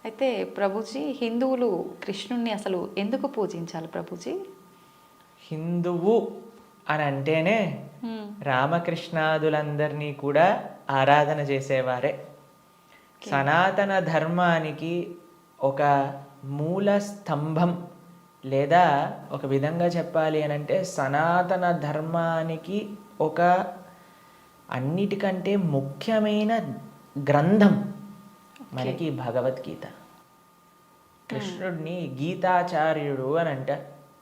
అయితే ప్రభుజీ హిందువులు కృష్ణుణ్ణి అసలు ఎందుకు పూజించాలి ప్రభుజీ? హిందువు అని అంటేనే రామకృష్ణాదులందరినీ కూడా ఆరాధన చేసేవారే. సనాతన ధర్మానికి ఒక మూల స్తంభం, లేదా ఒక విధంగా చెప్పాలి అని అంటే సనాతన ధర్మానికి ఒక అన్నిటికంటే ముఖ్యమైన గ్రంథం మనకి భగవద్గీత. కృష్ణుడిని గీతాచార్యుడు అని అంట.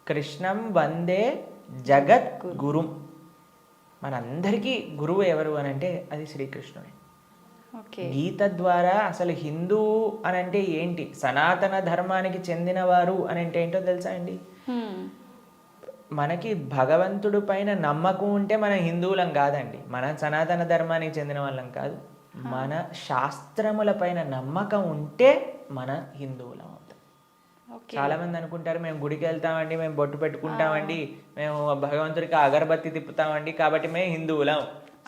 కృష్ణం వందే జగత్ గురుం. మనందరికీ గురువు ఎవరు అని అంటే అది శ్రీకృష్ణుడే. గీత ద్వారా అసలు హిందువు అని అంటే ఏంటి, సనాతన ధర్మానికి చెందినవారు అని అంటే ఏంటో తెలుసా అండి? మనకి భగవంతుడి పైన నమ్మకం ఉంటే మనం హిందువులం కాదండి, మన సనాతన ధర్మానికి చెందిన వాళ్ళం కాదు. మన శాస్త్రముల పైన నమ్మకం ఉంటే మన హిందువులం అవుతాం. చాలా మంది అనుకుంటారు మేము గుడికి వెళ్తామండి, మేము బొట్టు పెట్టుకుంటామండి, మేము భగవంతుడికి అగరబత్తి తిప్పుతామండి కాబట్టి మేము హిందువులం.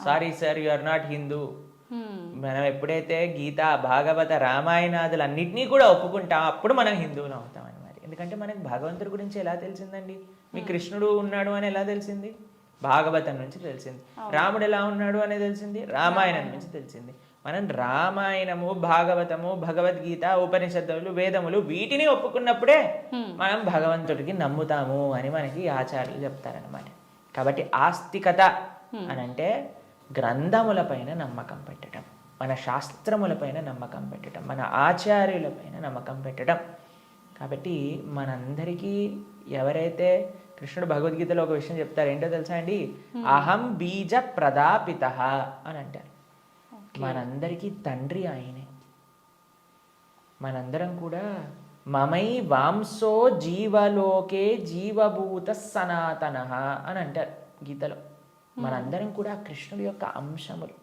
Sorry sir, you are not Hindu. మనం ఎప్పుడైతే గీత, భాగవత, రామాయణాదులు అన్నిటినీ కూడా ఒప్పుకుంటాం అప్పుడు మనం హిందువులం అవుతాం అన్నమాట. ఎందుకంటే మనకి భగవంతుడి గురించి ఎలా తెలిసిందండి? మీ కృష్ణుడు ఉన్నాడు అని ఎలా తెలిసింది? భాగవతం నుంచి తెలిసింది. రాముడు ఎలా ఉన్నాడు అనేది తెలిసింది రామాయణం నుంచి తెలిసింది. మనం రామాయణము, భాగవతము, భగవద్గీత, ఉపనిషత్తులు, వేదములు వీటిని ఒప్పుకున్నప్పుడే మనం భగవంతుడికి నమ్ముతాము అని మనకి ఆచార్యులు చెప్తారనమాట. కాబట్టి ఆస్తికత అని అంటే గ్రంథములపైన నమ్మకం పెట్టడం, మన శాస్త్రములపైన నమ్మకం పెట్టడం, మన ఆచార్యులపైన నమ్మకం పెట్టడం. కాబట్టి మనందరికీ ఎవరైతే కృష్ణుడు భగవద్గీతలో ఒక విషయం చెప్తారు, ఏంటో తెలుసా అండి? అహం బీజ ప్రదాపిత అని అంటారు. మనందరికీ తండ్రి ఆయనే. మనందరం కూడా మమై వాంసో జీవలోకే జీవభూత సనాతన అని అంటారు గీతలో. మనందరం కూడా కృష్ణుడి యొక్క అంశములు,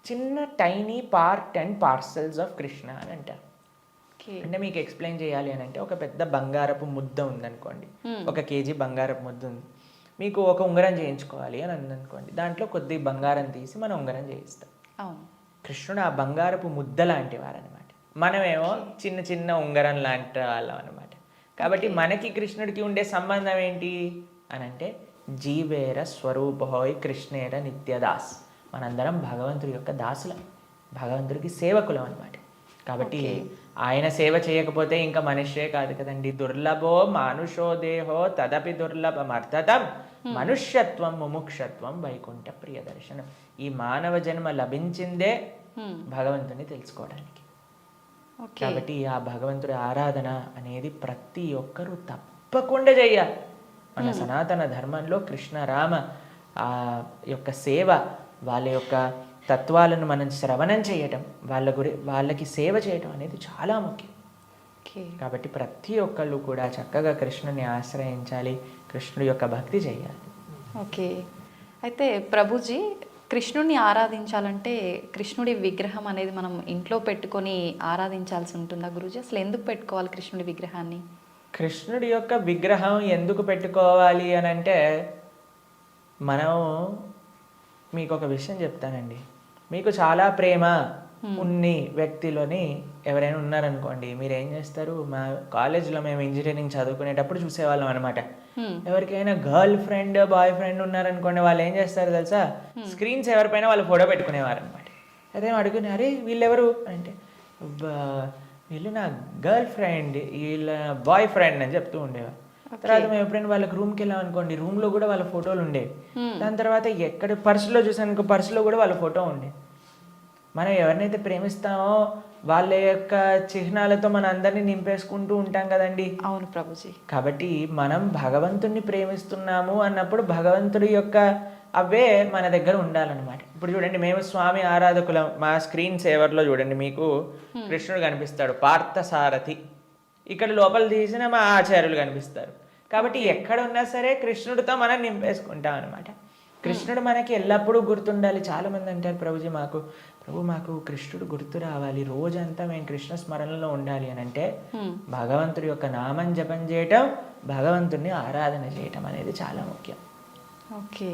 చిన్న tiny part and parcels of Krishna అని అంటారు. అంటే మీకు ఎక్స్ప్లెయిన్ చేయాలి అని అంటే, ఒక పెద్ద బంగారపు ముద్ద ఉందనుకోండి, 1 కేజీ బంగారపు ముద్ద ఉంది. మీకు ఒక ఉంగరం చేయించుకోవాలి అని అందనుకోండి, దాంట్లో కొద్ది బంగారం తీసి మనం ఉంగరం చేయిస్తాం. కృష్ణుడు ఆ బంగారపు ముద్ద లాంటి వారనమాట. మనమేమో చిన్న చిన్న ఉంగరం లాంటి వాళ్ళం అనమాట. కాబట్టి మనకి కృష్ణుడికి ఉండే సంబంధం ఏంటి అని అంటే, జీవేర స్వరూపహోయ్ కృష్ణేర నిత్యదాస్. మనందరం భగవంతుడి యొక్క దాసులం, భగవంతుడికి సేవకులం అనమాట. కాబట్టి ఆయన సేవ చేయకపోతే ఇంకా మనుష్యే కాదు కదండి. దుర్లభో మానుషో దేహో తదపి దుర్లభమర్థతం మనుష్యత్వం ముముక్షత్వం వైకుంఠ ప్రియదర్శనం. ఈ మానవ జన్మ లభించిందే భగవంతుని తెలుసుకోవడానికి. కాబట్టి ఆ భగవంతుడి ఆరాధన అనేది ప్రతి ఒక్కరూ తప్పకుండా చేయాలి. మన సనాతన ధర్మంలో కృష్ణ రామ ఆ యొక్క సేవ, వాళ్ళ యొక్క తత్వాలను మనం శ్రవణం చేయటం, వాళ్ళకి సేవ చేయటం అనేది చాలా ముఖ్యం. కాబట్టి ప్రతి ఒక్కళ్ళు కూడా చక్కగా కృష్ణుని ఆశ్రయించాలి, కృష్ణుడి యొక్క భక్తి చేయాలి. ఓకే. అయితే ప్రభుజీ, కృష్ణుడిని ఆరాధించాలంటే కృష్ణుడి విగ్రహం అనేది మనం ఇంట్లో పెట్టుకొని ఆరాధించాల్సి ఉంటుందా గురూజీ? అసలు ఎందుకు పెట్టుకోవాలి కృష్ణుడి విగ్రహాన్ని? కృష్ణుడి యొక్క విగ్రహం ఎందుకు పెట్టుకోవాలి అని అంటే, మనం మీకు ఒక విషయం చెప్తానండి. మీకు చాలా ప్రేమ ఉన్ని వ్యక్తిలోని ఎవరైనా ఉన్నారనుకోండి, మీరు ఏం చేస్తారు? మా కాలేజ్లో మేము ఇంజనీరింగ్ చదువుకునేటప్పుడు చూసేవాళ్ళం అనమాట. ఎవరికైనా గర్ల్ ఫ్రెండ్, బాయ్ ఫ్రెండ్ ఉన్నారనుకోండి, వాళ్ళు ఏం చేస్తారు తెలుసా? స్క్రీన్స్ ఎవరిపైన వాళ్ళు ఫోటో పెట్టుకునేవారు అనమాట. అదే అడుగునే, అరే వీళ్ళెవరు అంటే, వీళ్ళు నా గర్ల్ ఫ్రెండ్, వీళ్ళ బాయ్ ఫ్రెండ్ అని చెప్తూ ఉండేవారు. తర్వాత మేము ఎప్పుడైనా వాళ్ళకి రూమ్కి వెళ్ళాం అనుకోండి, రూమ్లో కూడా వాళ్ళ ఫోటోలు ఉండేవి. దాని తర్వాత ఎక్కడ పర్సులో చూసాను, పర్సులో కూడా వాళ్ళ ఫోటో ఉండే. మనం ఎవరినైతే ప్రేమిస్తామో వాళ్ళ యొక్క చిహ్నాలతో మన అందరినీ నింపేసుకుంటూ ఉంటాం కదండి. అవును ప్రభుజీ. కాబట్టి మనం భగవంతుడిని ప్రేమిస్తున్నాము అన్నప్పుడు భగవంతుడి యొక్క అవే మన దగ్గర ఉండాలన్నమాట. ఇప్పుడు చూడండి, మేము స్వామి ఆరాధకులం. మా స్క్రీన్ సేవర్లో చూడండి, మీకు కృష్ణుడు కనిపిస్తాడు, పార్థసారథి. ఇక్కడ లోపల తీసిన మా ఆచార్యులు కనిపిస్తారు. కాబట్టి ఎక్కడ ఉన్నా సరే కృష్ణుడితో మనం నింపేసుకుంటాం అనమాట. కృష్ణుడు మనకి ఎల్లప్పుడూ గుర్తుండాలి. చాలా మంది అంటారు, ప్రభుజీ మాకు కృష్ణుడు గుర్తు రావాలి, రోజంతా మేము కృష్ణ స్మరణలో ఉండాలి అని అంటే, భగవంతుడి యొక్క నామం జపం చేయటం, భగవంతుడిని ఆరాధన చేయటం అనేది చాలా ముఖ్యం. ఓకే.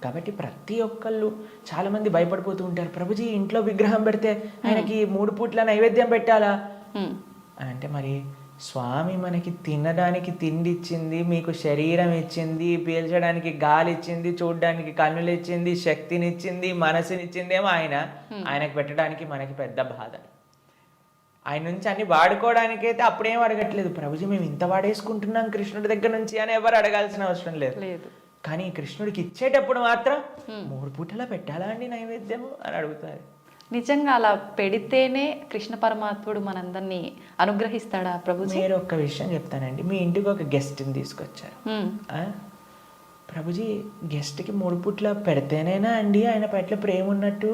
కాబట్టి ప్రతి ఒక్కళ్ళు చాలా మంది భయపడిపోతూ ఉంటారు, ప్రభుజీ ఇంట్లో విగ్రహం పెడితే ఆయనకి 3 పూట్ల నైవేద్యం పెట్టాలా? హ్మ్. అని అంటే మరి స్వామి మనకి తినడానికి తిండి ఇచ్చింది, మీకు శరీరం ఇచ్చింది, పీల్చడానికి గాలి ఇచ్చింది, చూడడానికి కన్నులు ఇచ్చింది, శక్తినిచ్చింది, మనసునిచ్చిందేమో ఆయన. ఆయనకు పెట్టడానికి మనకి పెద్ద బాధ. ఆయన నుంచి అన్ని వాడుకోవడానికైతే అప్పుడేం అడగట్లేదు, ప్రభుజీ మేము ఇంత వాడేసుకుంటున్నాం కృష్ణుడి దగ్గర నుంచి అని ఎవరు అడగాల్సిన అవసరం లేదు. లేదు. కానీ కృష్ణుడికి ఇచ్చేటప్పుడు మాత్రం 3 పూటలా పెట్టాలా అండి నైవేద్యము అని అడుగుతారు. నిజంగా అలా పెడితేనే కృష్ణ పరమాత్ముడు మనందరినీ అనుగ్రహిస్తాడా ప్రభుజీ? మీరు ఒక్క విషయం చెప్తానండి. మీ ఇంటికి ఒక గెస్ట్ని తీసుకొచ్చారు. ప్రభుజీ గెస్ట్కి 3 పూట్ల పెడితేనేనా అండి ఆయన పట్ల ప్రేమ ఉన్నట్టు?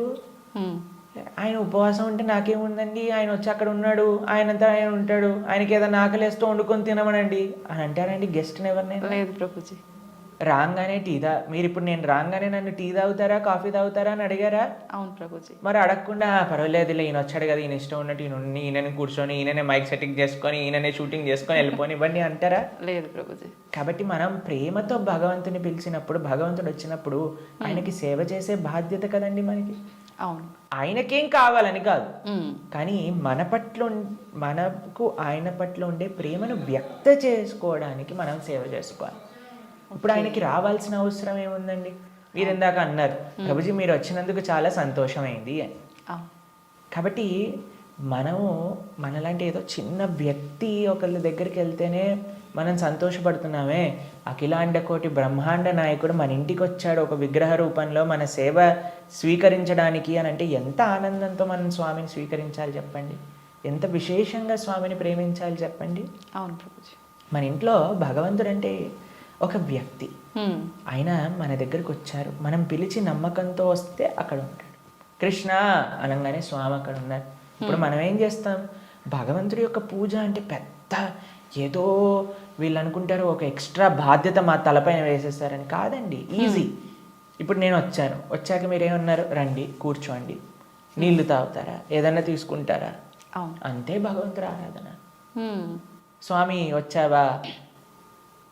ఆయన ఉపవాసం ఉంటే నాకేముందండి, ఆయన వచ్చి అక్కడ ఉన్నాడు, ఆయనంతా ఆయన ఉంటాడు, ఆయనకి ఏదైనా ఆకలేస్తూ వండుకొని తినమనండి అని అంటారండి గెస్ట్ని ఎవరినైనా? లేదు ప్రభుజీ. రాగానే మీరు ఇప్పుడు నేను రాగానే నన్ను టీ తాగుతారా కాఫీ తాగుతారా అని అడిగారా? అవును ప్రభుజీ. మరి అడగకుండా పర్వాలేదులే ఈయన వచ్చాడు కదా, ఈయన ఇష్టం ఉన్నట్టు ఈయనని కూర్చొని ఈయననే మైక్ సెట్టింగ్ చేసుకొని ఈయననే షూటింగ్ చేసుకొని వెళ్ళిపోని ఇవ్వండి అంటారా? లేదు ప్రభుజీ. కాబట్టి మనం ప్రేమతో భగవంతుని పిలిచినప్పుడు, భగవంతుడు వచ్చినప్పుడు ఆయనకి సేవ చేసే బాధ్యత కదండి మనకి. అవును. ఆయనకేం కావాలని కాదు, కానీ మనకు ఆయన పట్ల ఉండే ప్రేమను వ్యక్త చేసుకోవడానికి మనం సేవ చేసుకోవాలి. ఇప్పుడు ఆయనకి రావాల్సిన అవసరం ఏముందండి? మీరు ఇందాక అన్నారు ప్రభుజీ మీరు వచ్చినందుకు చాలా సంతోషమైంది అని. కాబట్టి మనము మనలాంటి ఏదో చిన్న వ్యక్తి ఒకళ్ళ దగ్గరికి వెళ్తేనే మనం సంతోషపడుతున్నామే, అఖిలాండ కోటి బ్రహ్మాండ నాయకుడు మన ఇంటికి వచ్చాడు ఒక విగ్రహ రూపంలో మన సేవ స్వీకరించడానికి అని అంటే ఎంత ఆనందంతో మనం స్వామిని స్వీకరించాలి చెప్పండి, ఎంత విశేషంగా స్వామిని ప్రేమించాలి చెప్పండి. అవును ప్రభుజీ. మన ఇంట్లో భగవంతుడు అంటే ఒక వ్యక్తి, ఆయన మన దగ్గరికి వచ్చారు, మనం పిలిచి నమ్మకంతో వస్తే అక్కడ ఉంటాడు. కృష్ణ అనగానే స్వామి అక్కడ ఉన్నారు. ఇప్పుడు మనం ఏం చేస్తాం, భగవంతుడి యొక్క పూజ అంటే పెద్ద ఏదో వీళ్ళు అనుకుంటారు ఒక ఎక్స్ట్రా బాధ్యత మా తలపైన వేసేస్తారని. కాదండి, ఈజీ. ఇప్పుడు నేను వచ్చాక మీరేమన్నారు, రండి కూర్చోండి, నీళ్లు తాగుతారా, ఏదన్నా తీసుకుంటారా, అంతే భగవంతుడి ఆరాధన. స్వామి వచ్చావా,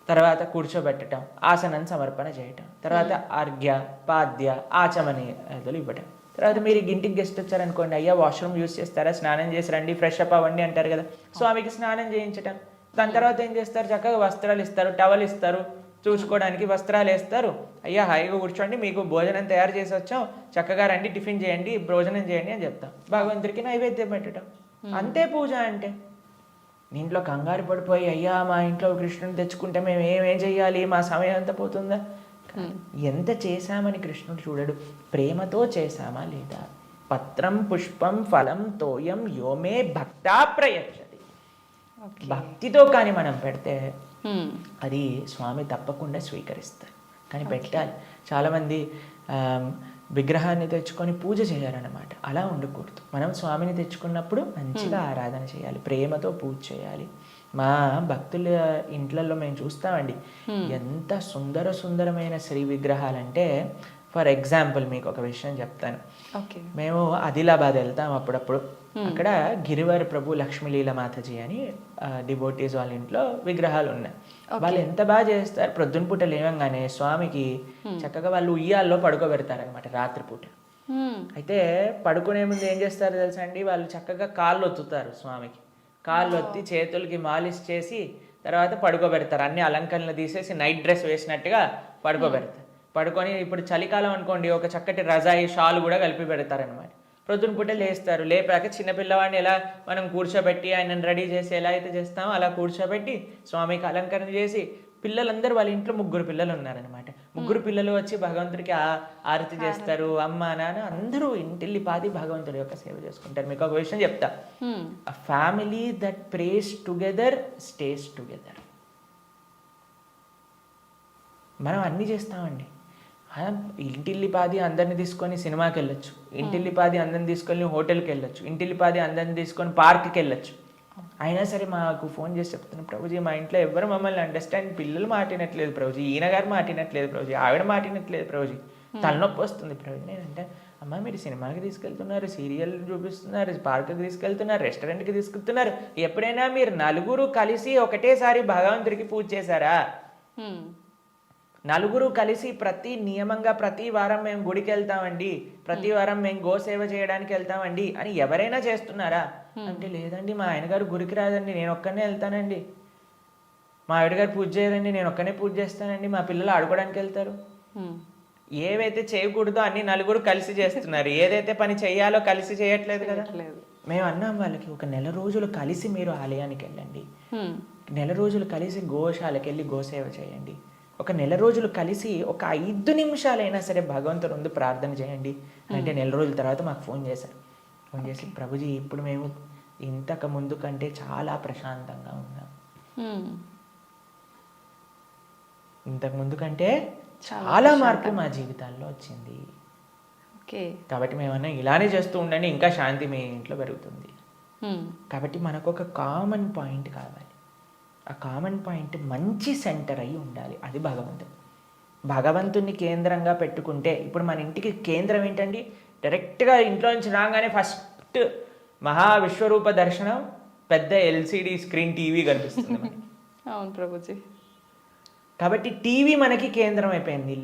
తర్వాత కూర్చోబెట్టడం, ఆసనం సమర్పణ చేయటం, తర్వాత అర్ఘ్య పాద్య ఆచమనీయాలు ఇవ్వటం. తర్వాత మీరు ఇంటికి గెస్ట్ వచ్చారనుకోండి, అయ్యా వాష్రూమ్ యూజ్ చేస్తారా, స్నానం చేసి రండి, ఫ్రెష్ అప్ అవ్వండి అంటారు కదా, స్వామికి స్నానం చేయించటం. దాని తర్వాత ఏం చేస్తారు, చక్కగా వస్త్రాలు ఇస్తారు, టవల్ ఇస్తారు, చూసుకోవడానికి వస్త్రాలు వేస్తారు, అయ్యా హాయిగా కూర్చోండి మీకు భోజనం తయారు చేసి వచ్చాం, చక్కగా రండి టిఫిన్ చేయండి భోజనం చేయండి అని చెప్తాం. భగవంతుడికి నైవేద్యం పెట్టడం, అంతే పూజ అంటే. దీంట్లో కంగారు పడిపోయి అయ్యా మా ఇంట్లో కృష్ణుని తెచ్చుకుంటే మేము ఏమేం చెయ్యాలి, మా సమయం అంతా పోతుందా? ఎంత చేశామని కృష్ణుడు చూడడు, ప్రేమతో చేశామా లేదా. పత్రం పుష్పం ఫలం తోయం యోమే భక్తా ప్రయచ్చతి. భక్తితో కానీ మనం పెడితే అది స్వామి తప్పకుండా స్వీకరిస్తారు. కానీ పెట్టాలి. చాలామంది విగ్రహాన్ని తెచ్చుకొని పూజ చేయాలన్నమాట, అలా ఉండకూడదు. మనం స్వామిని తెచ్చుకున్నప్పుడు మంచిగా ఆరాధన చేయాలి, ప్రేమతో పూజ చేయాలి. మా భక్తుల ఇంట్లలో మేము చూస్తామండి ఎంత సుందరమైన శ్రీ విగ్రహాలంటే. ఫర్ ఎగ్జాంపుల్ మీకు ఒక విషయం చెప్తాను. మేము ఆదిలాబాద్ వెళ్తాం అప్పుడప్పుడు, అక్కడ గిరివర్ ప్రభు లక్ష్మీలీల మాతాజీ అని డివోటీస్ వాళ్ళ ఇంట్లో విగ్రహాలు ఉన్నాయి. వాళ్ళు ఎంత బాగా చేస్తారు, ప్రొద్దున పూట లేవంగానే స్వామికి చక్కగా వాళ్ళు ఉయ్యాల్లో పడుకోబెడతారనమాట రాత్రిపూట. అయితే పడుకునే ముందు ఏం చేస్తారో తెలుసా అండి, వాళ్ళు చక్కగా కాళ్ళు ఒత్తుతారు స్వామికి, కాళ్ళు ఒత్తి చేతులకి మాలిష్ చేసి తర్వాత పడుకోబెడతారు. అన్ని అలంకరణలు తీసేసి నైట్ డ్రెస్ వేసినట్టుగా పడుకోబెడతారు. పడుకొని ఇప్పుడు చలికాలం అనుకోండి, ఒక చక్కటి రజాయి షాల్ కూడా కలిపి పెడతారనమాట. ప్రొద్దున పూట లేస్తారు, లేపాక చిన్నపిల్లవాడిని ఎలా మనం కూర్చోబెట్టి ఆయనను రెడీ చేసి ఎలా అయితే చేస్తామో అలా కూర్చోబెట్టి స్వామికి అలంకరణ చేసి, పిల్లలందరూ వాళ్ళ ఇంట్లో 3 పిల్లలు ఉన్నారనమాట. 3 పిల్లలు వచ్చి భగవంతుడికి ఆరతి చేస్తారు. అమ్మ నాన్న అందరూ ఇంటిల్లిపాది భగవంతుడి యొక్క సేవ చేసుకుంటారు. మీకు ఒక విషయం చెప్తా, a family that praise together stays together. మనం అన్నీ చేస్తామండి. ఇంటిల్లిపాది అందరిని తీసుకొని సినిమాకి వెళ్ళొచ్చు, ఇంటిల్లిపాది అందరిని తీసుకొని హోటల్కి వెళ్ళొచ్చు, ఇంటిల్లిపాది అందరిని తీసుకొని పార్క్కి వెళ్ళొచ్చు. అయినా సరే మాకు ఫోన్ చేసి చెప్తున్నాను, ప్రభుజీ మా ఇంట్లో ఎవరు మమ్మల్ని అండర్స్టాండ్, పిల్లలు మాటినట్లేదు ప్రభుజీ, ఈయన గారు మాటినట్లేదు ప్రభుజీ, ఆవిడ మాటినట్లేదు ప్రభుజీ, తలనొప్పి వస్తుంది ప్రభుజీ. నేనంటే అమ్మ మీరు సినిమాకి తీసుకెళ్తున్నారు, సీరియల్ చూపిస్తున్నారు, పార్క్కి తీసుకెళ్తున్నారు, రెస్టారెంట్కి తీసుకెళ్తున్నారు, ఎప్పుడైనా మీరు నలుగురు కలిసి ఒకటేసారి భగవంతుడికి పూజ చేశారా? నలుగురు కలిసి నియమంగా ప్రతి వారం మేము గుడికి వెళ్తామండి, ప్రతి వారం మేము గోసేవ చేయడానికి వెళ్తామండి అని ఎవరైనా చేస్తున్నారా అంటే లేదండి, మా ఆయన గారు గుడికి రాదండి, నేను ఒక్కనే వెళ్తానండి, మా ఆవిడ గారు పూజ చేయరండి, నేను ఒక్కనే పూజ చేస్తానండి, మా పిల్లలు ఆడుకోవడానికి వెళ్తారు. ఏవైతే చేయకూడదో అన్ని నలుగురు కలిసి చేస్తున్నారు, ఏదైతే పని చేయాలో కలిసి చేయట్లేదు కదా. మేము అన్నాం వాళ్ళకి, ఒక నెల రోజులు కలిసి మీరు ఆలయానికి వెళ్ళండి, నెల రోజులు కలిసి గోశాలకు వెళ్ళి గోసేవ చేయండి, ఒక నెల రోజులు కలిసి ఒక 5 నిమిషాలైనా సరే భగవంతుని ముందు ప్రార్థన చేయండి అంటే నెల రోజుల తర్వాత మాకు ఫోన్ చేశారు. ఫోన్ చేసి ప్రభుజీ ఇప్పుడు మేము ఇంతకు ముందు కంటే చాలా ప్రశాంతంగా ఉన్నాం, ఇంతకు ముందు కంటే చాలా మార్పు మా జీవితాల్లో వచ్చింది. కాబట్టి మేమన్నా ఇలానే చేస్తూ ఉండండి, ఇంకా శాంతి మీ ఇంట్లో పెరుగుతుంది. కాబట్టి మనకు ఒక కామన్ పాయింట్ కావాలి, ఆ కామన్ పాయింట్ మంచి సెంటర్ అయి ఉండాలి, అది భగవంతుడు. భగవంతుని కేంద్రంగా పెట్టుకుంటే, ఇప్పుడు మన ఇంటికి కేంద్రం ఏంటండి, డైరెక్ట్గా ఇంట్లో నుంచి రాగానే ఫస్ట్ మహా విశ్వరూప దర్శనం, పెద్ద ఎల్సిడి స్క్రీన్ టీవీ కనిపిస్తుంది మనకి. అవును ప్రభుజీ. కాబట్టి టీవీ మనకి కేంద్రం అయిపోయింది.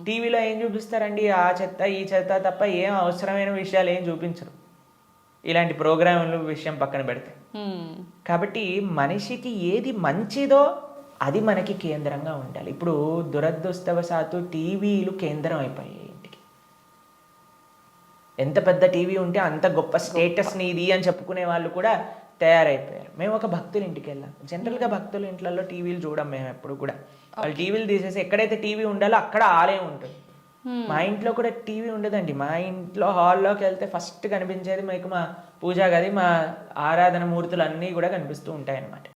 టీవీలో ఏం చూపిస్తారండి, ఆ చెత్త ఈ చెత్త తప్ప ఏం అవసరమైన విషయాలు ఏం చూపించరు, ఇలాంటి ప్రోగ్రాముల విషయం పక్కన పెడితే. కాబట్టి మనిషికి ఏది మంచిదో అది మనకి కేంద్రంగా ఉండాలి. ఇప్పుడు దురదృష్టవశాత్తు టీవీలు కేంద్రం అయిపోయాయి ఇంటికి. ఎంత పెద్ద టీవీ ఉంటే అంత గొప్ప స్టేటస్ నీది అని చెప్పుకునే వాళ్ళు కూడా తయారైపోయారు. మేము ఒక భక్తుల ఇంటికి వెళ్ళాం. జనరల్గా భక్తుల ఇంట్లలో టీవీలు చూడం మేము ఎప్పుడు కూడా. వాళ్ళు టీవీలు తీసేసి ఎక్కడైతే టీవీ ఉండాలో అక్కడ ఆలయం ఉంటుంది. మా ఇంట్లో కూడా టీవీ ఉండదండి. మా ఇంట్లో హాల్లోకి వెళ్తే ఫస్ట్ కనిపించేది మీకు మా పూజా గది, మా ఆరాధన మూర్తులు అన్నీ కూడా కనిపిస్తూ ఉంటాయి అన్నమాట.